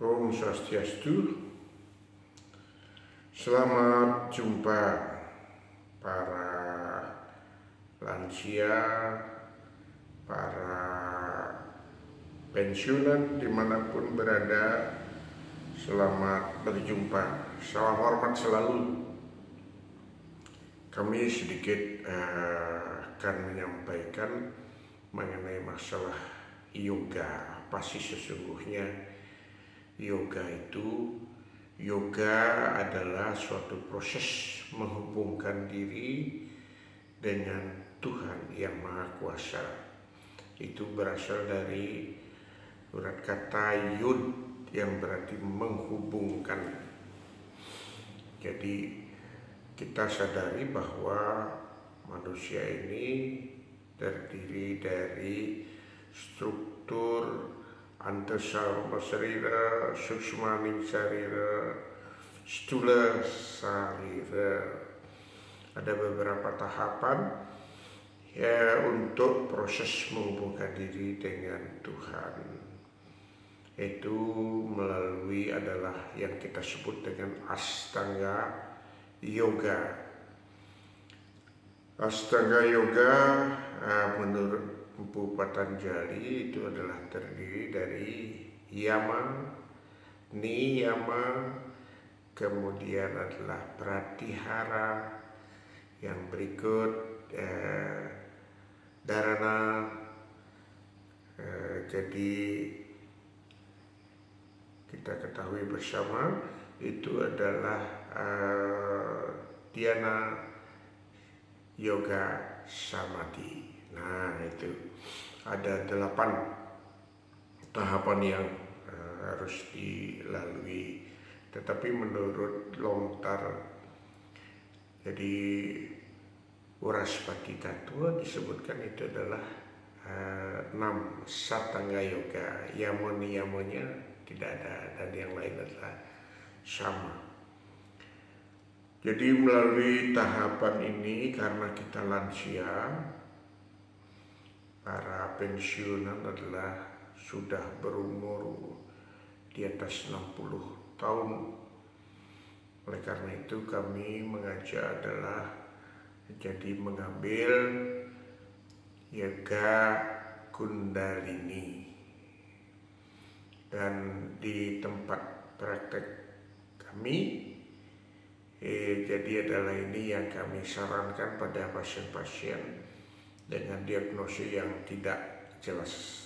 Om Swastiastu. Selamat jumpa para lansia, para pensiunan dimanapun berada. Selamat berjumpa. Salam hormat selalu. Kami sedikit akan menyampaikan mengenai masalah yoga. Apa sih sesungguhnya yoga itu? Yoga adalah suatu proses menghubungkan diri dengan Tuhan yang Maha Kuasa. Itu berasal dari urat kata yud yang berarti menghubungkan. Jadi kita sadari bahwa manusia ini terdiri dari struktur antasarma sarira, suksmaning sarira, stula sarira. Ada beberapa tahapan ya untuk proses menghubungkan diri dengan Tuhan. Itu melalui adalah yang kita sebut dengan Ashtanga Yoga. Ashtanga Yoga menurut Empu Patanjali itu adalah terdiri dari yama, niyama, kemudian adalah pratihara, yang berikut dharana. Jadi kita ketahui bersama itu adalah dhyana, yoga, samadhi. Nah, itu ada 8 tahapan yang harus dilalui. Tetapi menurut lontar, jadi Uraspati Tattwa disebutkan itu adalah 6 Satanga Yoga. Yama-niyamanya tidak ada, dan yang lain adalah sama. Jadi melalui tahapan ini, karena kita lansia, para pensiunan adalah sudah berumur di atas 60 tahun. Oleh karena itu kami mengajak adalah jadi mengambil yoga kundalini. Dan di tempat praktek kami jadi adalah ini yang kami sarankan pada pasien-pasien dengan diagnosis yang tidak jelas.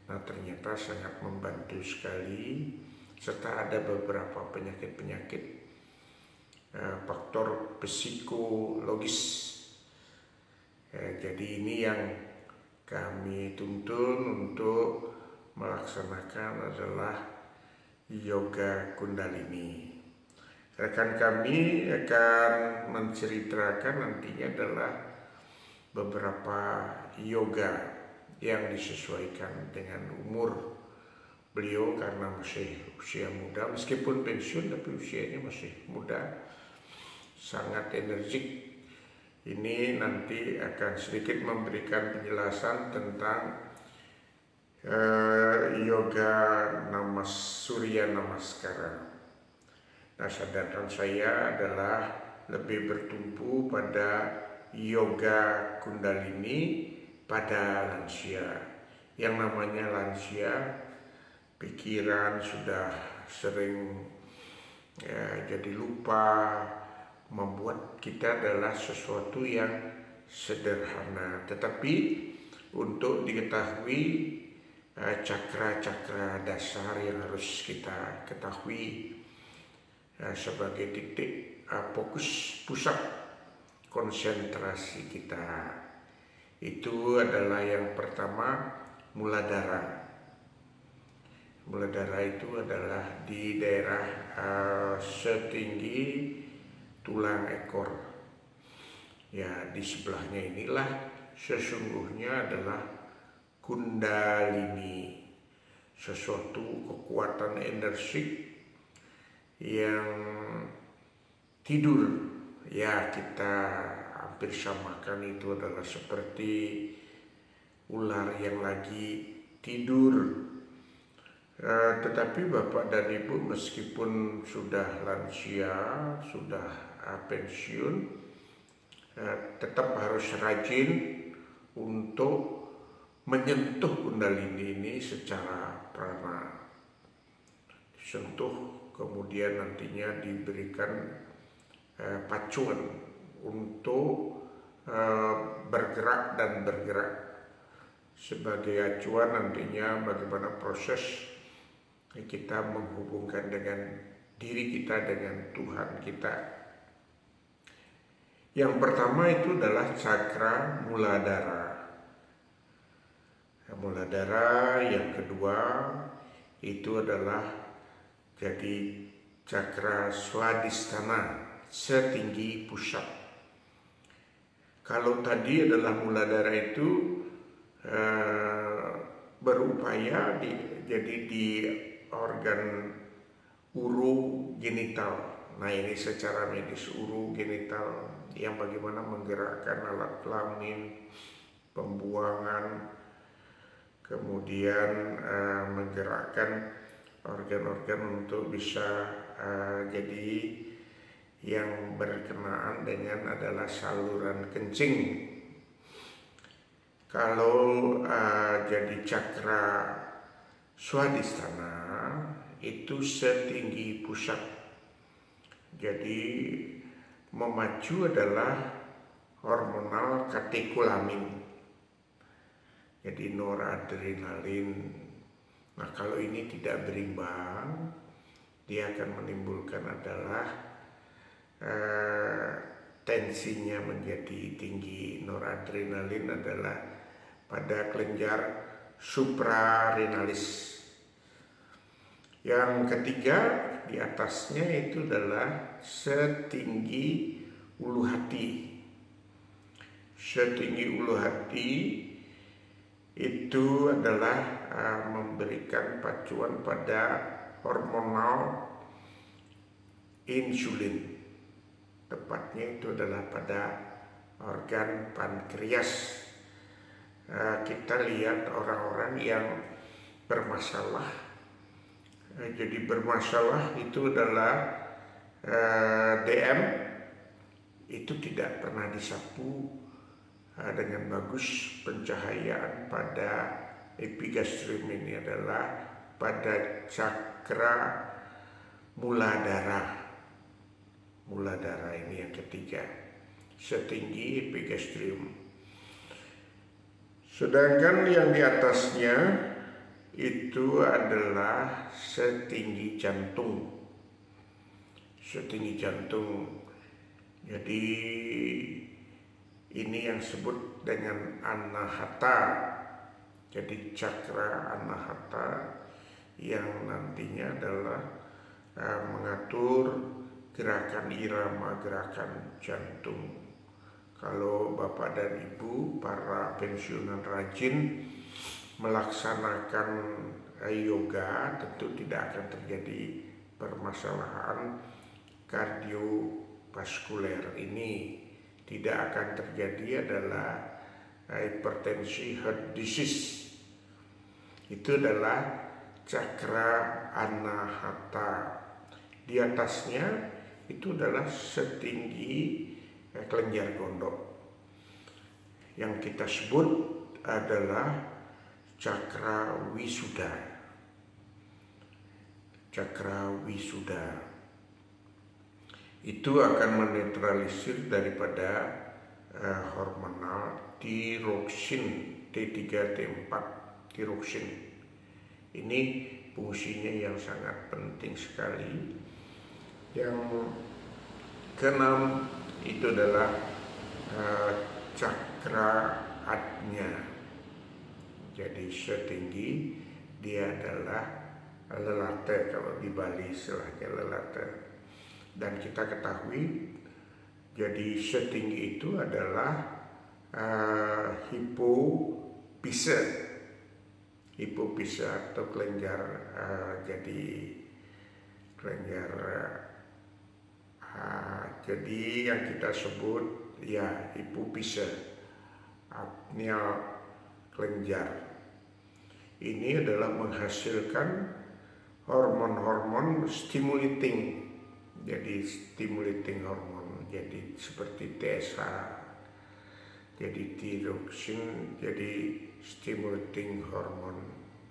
Nah, ternyata sangat membantu sekali, serta ada beberapa penyakit-penyakit faktor psikologis. Jadi ini yang kami tuntun untuk melaksanakan adalah yoga kundalini. Rekan kami akan menceritakan nantinya adalah beberapa yoga yang disesuaikan dengan umur beliau, karena masih usia muda, meskipun pensiun tapi usianya masih muda, sangat energik. Ini nanti akan sedikit memberikan penjelasan tentang yoga Surya Namaskara. Nah, sedangkan saya adalah lebih bertumpu pada yoga kundalini pada lansia. Yang namanya lansia, pikiran sudah sering jadi lupa, membuat kita adalah sesuatu yang sederhana. Tetapi untuk diketahui cakra-cakra dasar yang harus kita ketahui sebagai titik fokus pusat konsentrasi kita, itu adalah yang pertama muladhara. Muladhara itu adalah di daerah setinggi tulang ekor. Ya, di sebelahnya inilah sesungguhnya adalah kundalini, sesuatu kekuatan energi yang tidur. Ya, kita hampir samakan itu adalah seperti ular yang lagi tidur Tetapi Bapak dan Ibu meskipun sudah lansia, sudah pensiun, tetap harus rajin untuk menyentuh kundalini ini secara prana. Sentuh, kemudian nantinya diberikan pacuan untuk bergerak dan bergerak sebagai acuan nantinya bagaimana proses kita menghubungkan dengan diri kita dengan Tuhan kita. Yang pertama itu adalah cakra muladhara. Muladhara, yang kedua itu adalah jadi cakra swadhisthana, setinggi pusat. Kalau tadi adalah muladhara itu berupaya jadi di organ uru genital. Nah, ini secara medis uru genital yang bagaimana menggerakkan alat kelamin, pembuangan, kemudian menggerakkan organ-organ untuk bisa jadi yang berkenaan dengan adalah saluran kencing. Kalau jadi cakra swadhisthana itu setinggi pusat. Jadi memacu adalah hormonal katekolamin. Jadi noradrenalin. Nah, kalau ini tidak berimbang, dia akan menimbulkan adalah tensinya menjadi tinggi. Noradrenalin adalah pada kelenjar suprarenalis. Yang ketiga di atasnya itu adalah setinggi ulu hati. Setinggi ulu hati itu adalah memberikan pacuan pada hormonal insulin. Tepatnya itu adalah pada organ pankreas. Kita lihat orang-orang yang bermasalah. Jadi bermasalah itu adalah DM itu tidak pernah disapu dengan bagus. Pencahayaan pada epigastrium ini adalah pada cakra muladhara. Muladhara ini yang ketiga, setinggi epigastrium. Sedangkan yang di atasnya itu adalah setinggi jantung. Setinggi jantung. Jadi ini yang disebut dengan anahata. Jadi cakra anahata yang nantinya adalah mengatur gerakan irama, gerakan jantung. Kalau Bapak dan Ibu para pensiunan rajin melaksanakan yoga, tentu tidak akan terjadi permasalahan kardiovaskuler ini. Tidak akan terjadi adalah hipertensi, heart disease. Itu adalah cakra anahata. Di atasnya itu adalah setinggi kelenjar gondok. Yang kita sebut adalah cakra wisuda. Cakra wisuda itu akan menetralisir daripada hormonal tiroksin T3 T4 tiroksin. Ini fungsinya yang sangat penting sekali. Yang keenam itu adalah cakra ajna. Jadi setinggi dia adalah lelate, kalau di Bali istilahnya lelate. Dan kita ketahui jadi setinggi itu adalah hipofise. Hipofise atau kelenjar jadi kelenjar jadi yang kita sebut ya hipofise, apnea kelenjar. Ini adalah menghasilkan hormon-hormon stimulating, jadi stimulating hormon, jadi seperti TSH, jadi tiroxin, jadi stimulating hormon.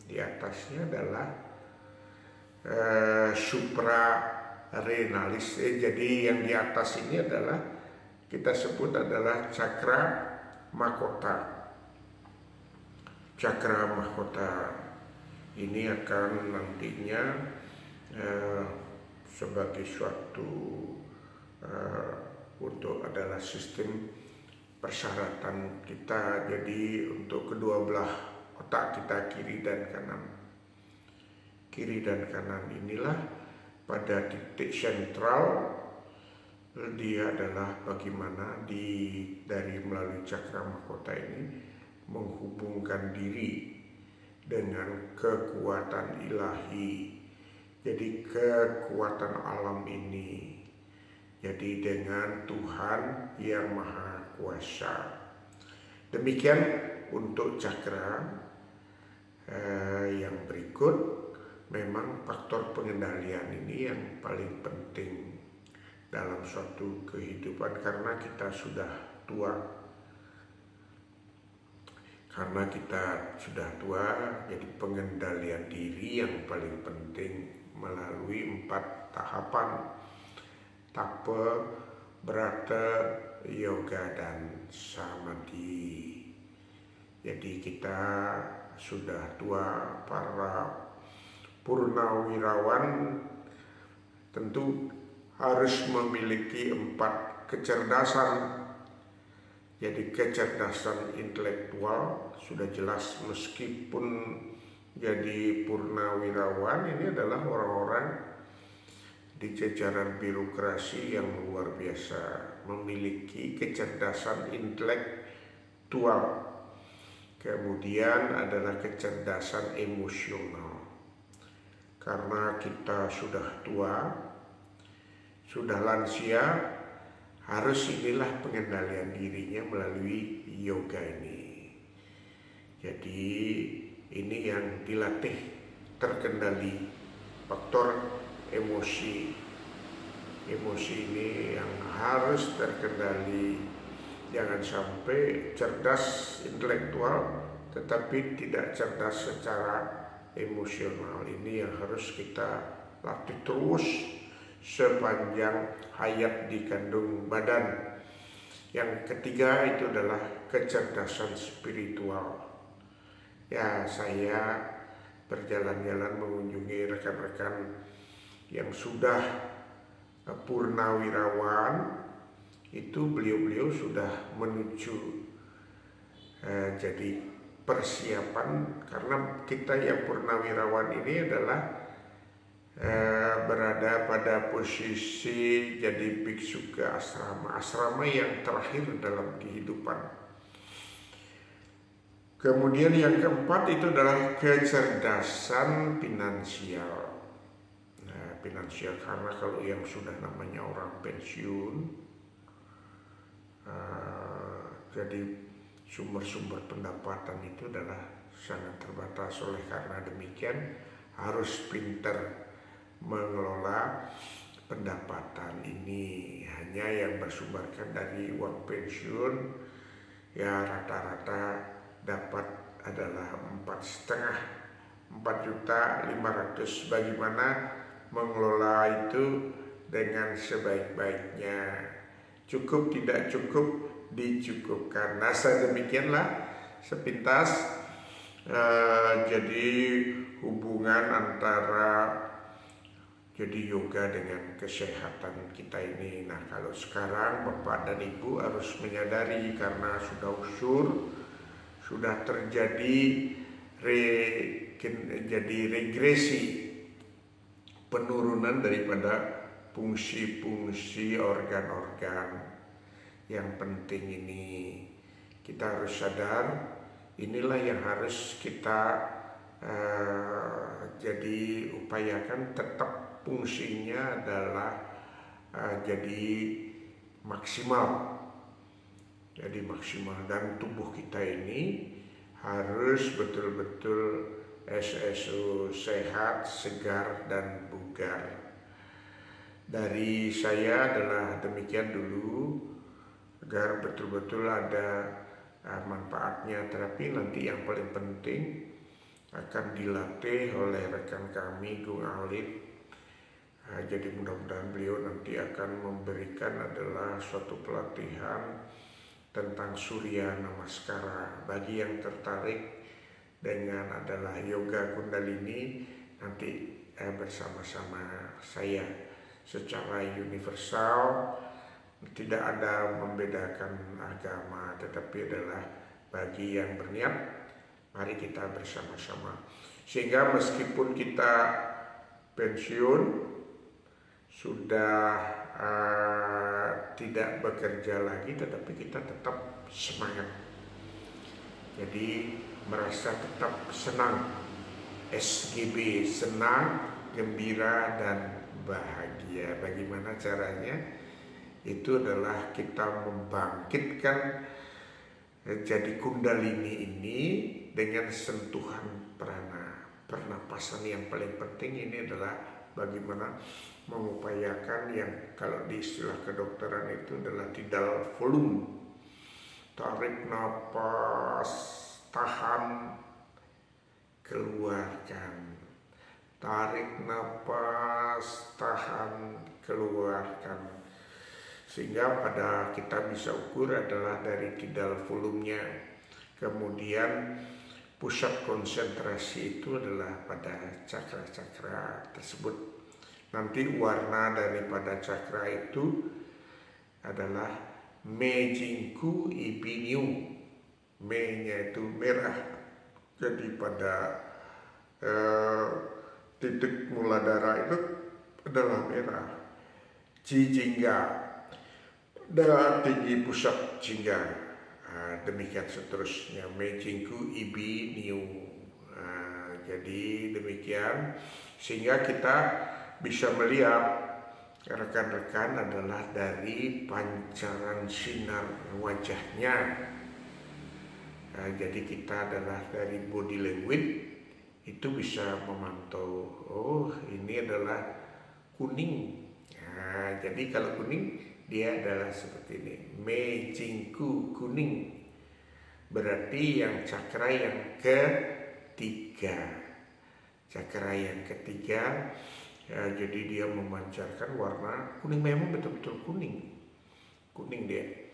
Di atasnya adalah suprarenalis. Jadi yang di atas ini adalah kita sebut adalah cakra mahkota. Cakra mahkota ini akan nantinya sebagai suatu untuk adalah sistem persyaratan kita, jadi untuk kedua belah otak kita, kiri dan kanan inilah pada titik sentral dia adalah bagaimana dari melalui cakra mahkota ini menghubungkan diri dengan kekuatan ilahi, jadi kekuatan alam ini, jadi dengan Tuhan yang Maha Kuasa. Demikian untuk cakra. Yang berikut, memang faktor pengendalian ini yang paling penting dalam suatu kehidupan, karena kita sudah tua. Karena kita sudah tua, jadi pengendalian diri yang paling penting melalui 4 tahapan: tape, brata, yoga, dan samadhi. Jadi kita sudah tua, para purnawirawan tentu harus memiliki 4 kecerdasan. Jadi kecerdasan intelektual sudah jelas, meskipun jadi purnawirawan ini adalah orang-orang di jajaran birokrasi yang luar biasa, memiliki kecerdasan intelektual. Kemudian adalah kecerdasan emosional, karena kita sudah tua, sudah lansia, harus inilah pengendalian dirinya melalui yoga ini. Jadi ini yang dilatih, terkendali faktor emosi. Emosi ini yang harus terkendali. Jangan sampai cerdas intelektual tetapi tidak cerdas secara emosional. Ini yang harus kita latih terus sepanjang hayat dikandung badan. Yang ketiga itu adalah kecerdasan spiritual. Ya, saya berjalan-jalan mengunjungi rekan-rekan yang sudah purnawirawan, itu beliau-beliau sudah menuju jadi persiapan, karena kita yang purnawirawan ini adalah berada pada posisi jadi biksu ke asrama yang terakhir dalam kehidupan. Kemudian yang keempat itu adalah kecerdasan finansial. Finansial, karena kalau yang sudah namanya orang pensiun, jadi sumber-sumber pendapatan itu adalah sangat terbatas. Oleh karena demikian harus pintar mengelola pendapatan ini. Hanya yang bersumberkan dari uang pensiun ya rata-rata dapat adalah 4,5 4.500.000. Bagaimana mengelola itu dengan sebaik-baiknya, cukup tidak cukup dicukupkan. Nah, sedemikianlah sepintas jadi hubungan antara jadi yoga dengan kesehatan kita ini. Nah, kalau sekarang Bapak dan Ibu harus menyadari, karena sudah usur, sudah terjadi regresi, penurunan daripada fungsi-fungsi organ-organ yang penting ini. Kita harus sadar, inilah yang harus kita jadi upayakan tetap fungsinya adalah jadi maksimal. Jadi maksimal, dan tubuh kita ini harus betul-betul SSU sehat, segar, dan bugar. Dari saya adalah demikian dulu, agar betul-betul ada manfaatnya. Terapi nanti yang paling penting akan dilatih oleh rekan kami Gung Alif. Jadi mudah-mudahan beliau nanti akan memberikan adalah suatu pelatihan tentang Surya Namaskara. Bagi yang tertarik dengan adalah yoga Kundalini, nanti bersama-sama saya secara universal, tidak ada membedakan agama, tetapi adalah bagi yang berniat, mari kita bersama-sama. Sehingga meskipun kita pensiun, sudah tidak bekerja lagi, tetapi kita tetap semangat. Jadi merasa tetap senang, SGB, senang, gembira, dan bahagia. Bagaimana caranya? Itu adalah kita membangkitkan jadi Kundalini ini dengan sentuhan pernapasan. Yang paling penting ini adalah bagaimana mengupayakan yang kalau di istilah kedokteran itu adalah tidal volume. Tarik napas, tahan, keluarkan. Tarik napas, tahan, keluarkan. Sehingga pada kita bisa ukur adalah dari tidal volumenya. Kemudian pusat konsentrasi itu adalah pada cakra-cakra tersebut. Nanti warna daripada cakra itu adalah Me Jingku Ibiniu. Me-nya itu merah. Jadi pada titik mula darah itu adalah merah. Jingga, darah tinggi pusat jingga. Demikian seterusnya. Me Jingku Ibiniu. Jadi demikian, sehingga kita bisa melihat rekan-rekan adalah dari pancaran sinar wajahnya. Jadi kita adalah dari body language itu bisa memantau, oh ini adalah kuning. Jadi kalau kuning dia adalah seperti ini, Me Jingku kuning, berarti yang cakra yang ketiga. Cakra yang ketiga, jadi dia memancarkan warna kuning, memang betul-betul kuning dia.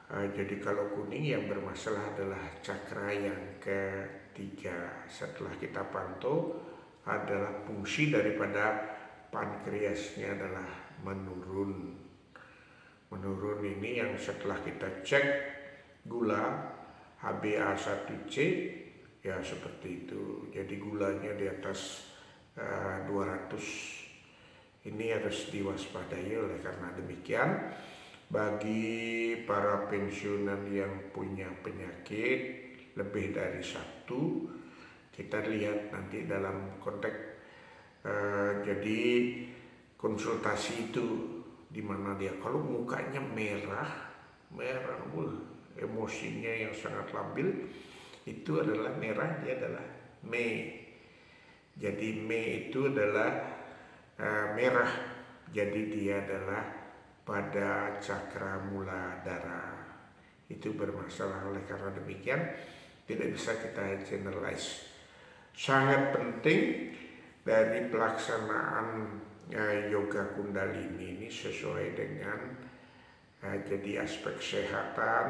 Jadi kalau kuning yang bermasalah adalah cakra yang ketiga. Setelah kita pantau adalah fungsi daripada pankreasnya adalah menurun. Menurun ini yang setelah kita cek gula HbA1c ya seperti itu. Jadi gulanya di atas 200. Ini harus diwaspadai. Oleh karena demikian, bagi para pensiunan yang punya penyakit lebih dari satu, kita lihat nanti dalam konteks jadi konsultasi itu di mana dia kalau mukanya merah, emosinya yang sangat labil, itu adalah merah, dia adalah Me. Jadi Me itu adalah merah, jadi dia adalah pada cakra mula darah itu bermasalah. Oleh karena demikian tidak bisa kita generalize. Sangat penting dari pelaksanaan yoga Kundalini ini sesuai dengan jadi aspek kesehatan,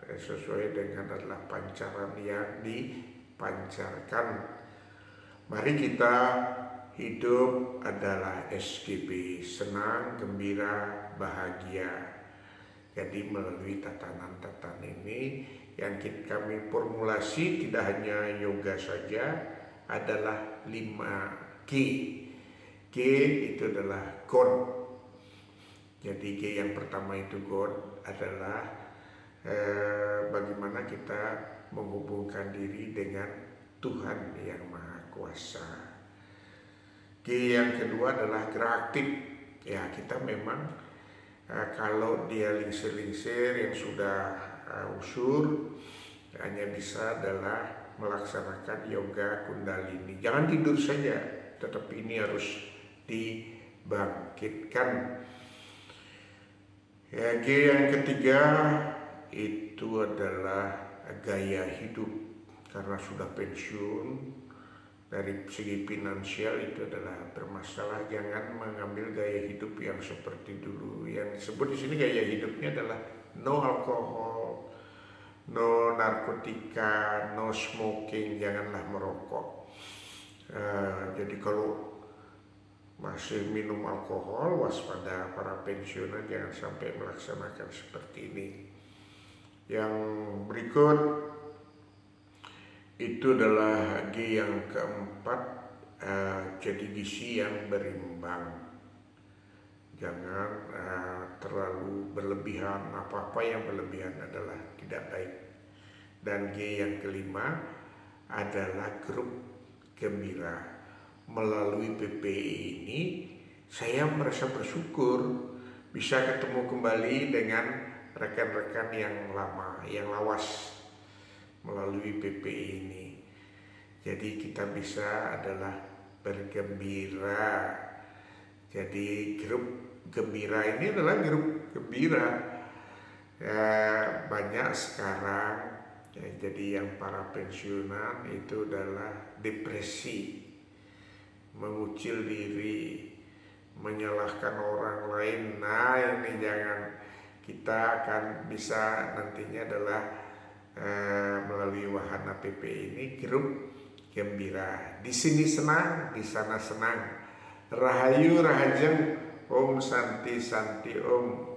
sesuai dengan adalah pancaran yang dipancarkan. Mari kita hidup adalah SGB, senang, gembira, bahagia. Jadi melalui tatanan-tatanan ini yang kami formulasi tidak hanya yoga saja, adalah 5G. G itu adalah God. Jadi G yang pertama itu God adalah bagaimana kita menghubungkan diri dengan Tuhan yang Maha Kuasa. G yang kedua adalah geraktif. Ya, kita memang kalau dia lingsir-lingsir yang sudah usur hanya bisa adalah melaksanakan yoga kundalini. Jangan tidur saja, tetapi ini harus dibangkitkan. Ya, G yang ketiga itu adalah gaya hidup. Karena sudah pensiun, dari segi finansial itu adalah bermasalah. Jangan mengambil gaya hidup yang seperti dulu. Yang disebut di sini gaya hidupnya adalah no alkohol, no narkotika, no smoking, janganlah merokok. Jadi kalau masih minum alkohol, waspada para pensiunan, jangan sampai melaksanakan seperti ini. Yang berikut itu adalah G yang keempat, jadi gizi yang berimbang. Jangan terlalu berlebihan, apa-apa yang berlebihan adalah tidak baik. Dan G yang kelima adalah grup gembira. Melalui PPI ini saya merasa bersyukur bisa ketemu kembali dengan rekan-rekan yang lama, yang lawas melalui PPI ini. Jadi kita bisa adalah bergembira. Jadi grup gembira ini adalah grup gembira. Banyak sekarang ya, jadi yang para pensiunan itu adalah depresi, mengucil diri, menyalahkan orang lain. Nah ini jangan. Kita akan bisa nantinya adalah melalui wahana PP ini grup gembira. Di sini senang, di sana senang. Rahayu rahajeng, Om Santi Santi Om.